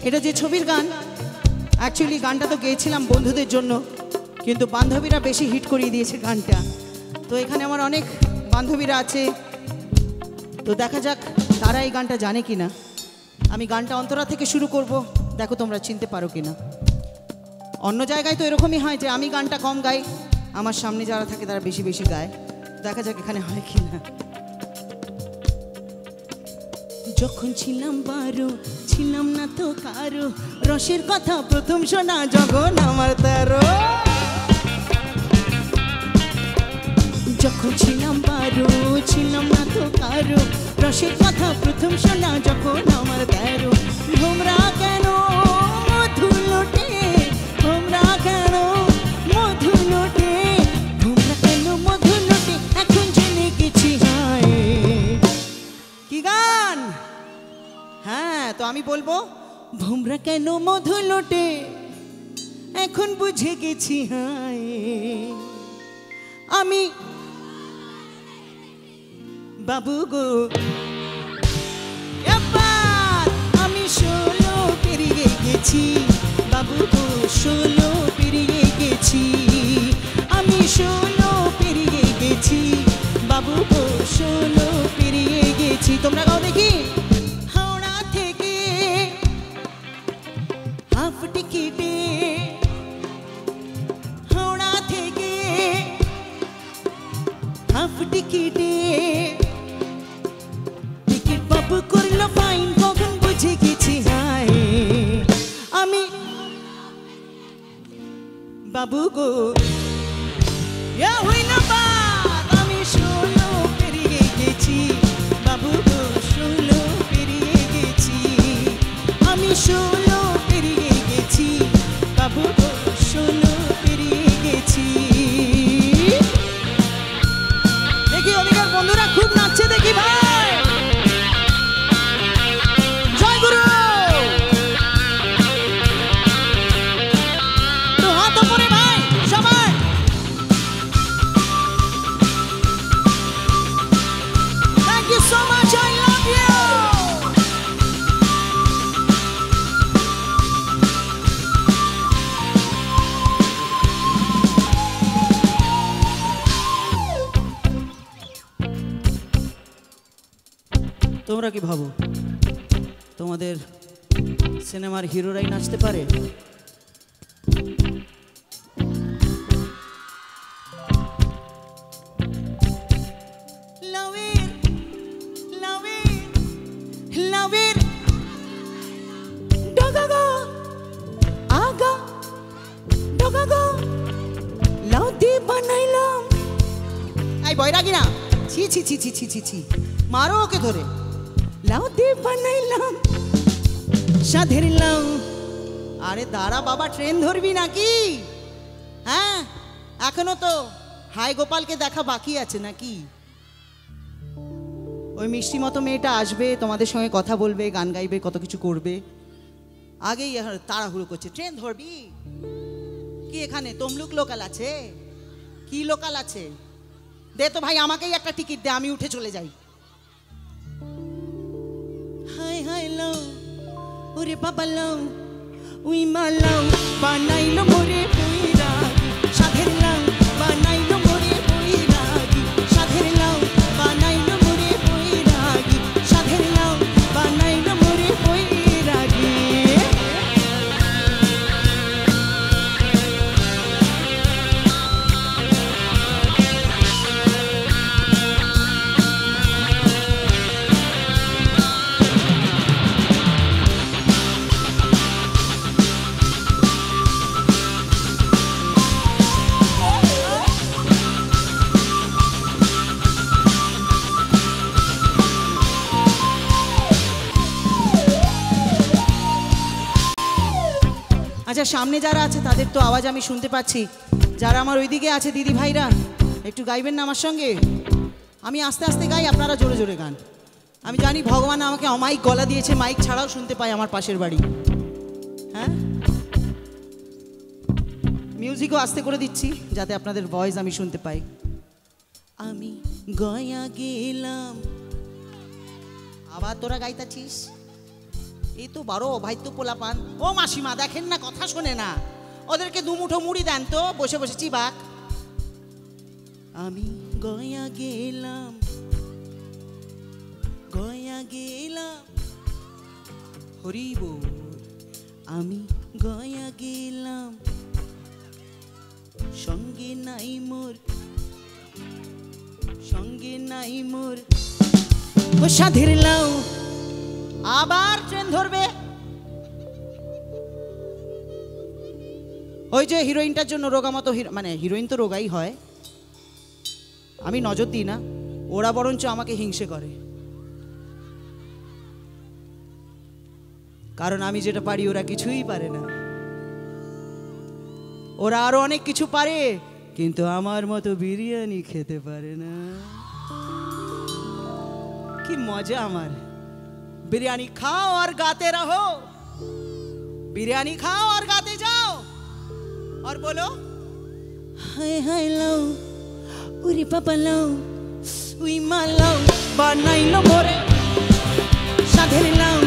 এটা যে ছবির গান, অ্যাকচুয়ালি গানটা তো গেয়েছিলাম বন্ধুদের জন্য, কিন্তু বান্ধবীরা বেশি হিট করিয়ে দিয়েছে গানটা। তো এখানে আমার অনেক বান্ধবীরা আছে, তো দেখা যাক তারা এই গানটা জানে কিনা। আমি গানটা অন্তরা থেকে শুরু করব, দেখো তোমরা চিনতে পারো কিনা। অন্য জায়গায় তো এরকমই হয় যে আমি গানটা কম গাই, আমার সামনে যারা থাকে তারা বেশি বেশি গায়। দেখা যাক এখানে হয় কিনা। যখন ছিলাম 12 ছিলাম না তো কারো, রসের কথা প্রথম শোনা যখন আমার 13। যখন ছিলাম 12 ছিলাম না তো কারো, রসের কথা প্রথম শোনা যখন আমার 13। ভোমরা কেন মধু লোটে, ভোমরা কেন মধু লোটে, ভোমরা কেন মধু লোটে, এখন জেনে গেছি হায়। কি গান? হ্যাঁ, তো আমি বলবো ভোমরা কেন মধু লোটে, এখন বুঝে গেছি হায়। আমি বাবু গো, এবার আমি 16 পেরিয়ে গেছি, বাবু গো 16 পেরিয়ে গেছি, আমি 16 পেরিয়ে গেছি, বাবু গো 16 পেরিয়ে গেছি। তোমরা গাও দেখি। হাওড়া থেকে হাফ টিকিটে, হাওড়া থেকে হাফ টিকিটে টিকিট বাবু করলো ফাইন, কখন বুঝে গেছি হায়। আমি বাবু গো হইল বাদ, আমি 16 পেরিয়ে গেছি, বাবু গো 16 পেরিয়ে গেছি, আমি 16 পেরিয়ে গেছি, বাবু গো 16 পেরিয়ে গেছি। দেখি ওদিকের বন্ধুরা খুব নাচছে দেখি ভাই। জয় গুরু। তো হাত উপরে ভাই সবাই। Thank you so much, I love you. তোমরা কি ভাবো তোমাদের সিনেমার হিরোরাই নাচতে পারে? বৈরাগী না, ছি ছি ছি ছি ছি ছি ছি, মারো ওকে ধরে। লাউ দিয়ে বানাইলাম সাধের লাউ। আরে দাঁড়া বাবা, ট্রেন ধরবি নাকি? হ্যাঁ, এখনো তো হাই গোপালকে দেখা বাকি আছে নাকি? ওই মিষ্টি মতো মেয়েটা আসবে, তোমাদের সঙ্গে কথা বলবে, গান গাইবে, কত কিছু করবে। আগেই তাড়াহুড়ো করছে, ট্রেন ধরবি কি? এখানে তমলুক লোকাল আছে? কি লোকাল আছে? দে তো ভাই, আমাকেই একটা টিকিট দে, আমি উঠে চলে যাই। হাই হাই লাউ, ওরে বাবা লাউ, উই মা লাউ বানাইলো মোরে বৈরাগী, সাধের লাউ বানাইলো মোরে বৈরাগী, সাধের লাউ বানাইলো মোরে বৈরাগী, সাধের লাউ বানাইলো মোরে বৈরাগী। আচ্ছা, সামনে যারা আছে তাদের তো আওয়াজ আমি শুনতে পাচ্ছি, যারা আমার ওইদিকে আছে দিদি ভাইরা একটু গাইবেন না আমার সঙ্গে? আমি আস্তে আস্তে গাই, আপনারা জোরে জোরে গান। আমি জানি ভগবান আমাকে অমাইক গলা দিয়েছে, মাইক ছাড়াও শুনতে পাই আমার পাশের বাড়ি। হ্যাঁ, মিউজিকও আস্তে করে দিচ্ছি যাতে আপনাদের ভয়েস আমি শুনতে পাই। আমি গয়া গেলাম, আবার তোরা গাইতাছিস। এই তো বড় অবাধ্য পোলাপান। ও মাসিমা দেখেন না, কথা শোনে না, ওদেরকে দুমুঠো মুড়ি দেন তো, বসে বসে চিবাক। আমি গয়া গেলাম, গয়া গেলাম, হরি বল। আমি গয়া গেলাম, সঙ্গে নাই মোর, সঙ্গে নাই মোর ও সাধের লাউ। আবার ট্রেন ধরবে। ওই যে হিরোইনটার জন্য রোগা মতো, মানে হিরোইন তো রোগাই হয়, আমি নজর দিই না, ওরা বরঞ্চ আমাকে হিংসে করে, কারণ আমি যেটা পারি ওরা কিছুই পারে না। ওরা আরো অনেক কিছু পারে, কিন্তু আমার মতো বিরিয়ানি খেতে পারে না। কি মজা আমার। बिरयानी खाओ और गाते रहो, बिरयानी खाओ और गाते जाओ, और बोलो हाय हाय लाओ, उरी पापा लाओ, उई मा लाओ, बनाई लो मोरे साधेर लाओ।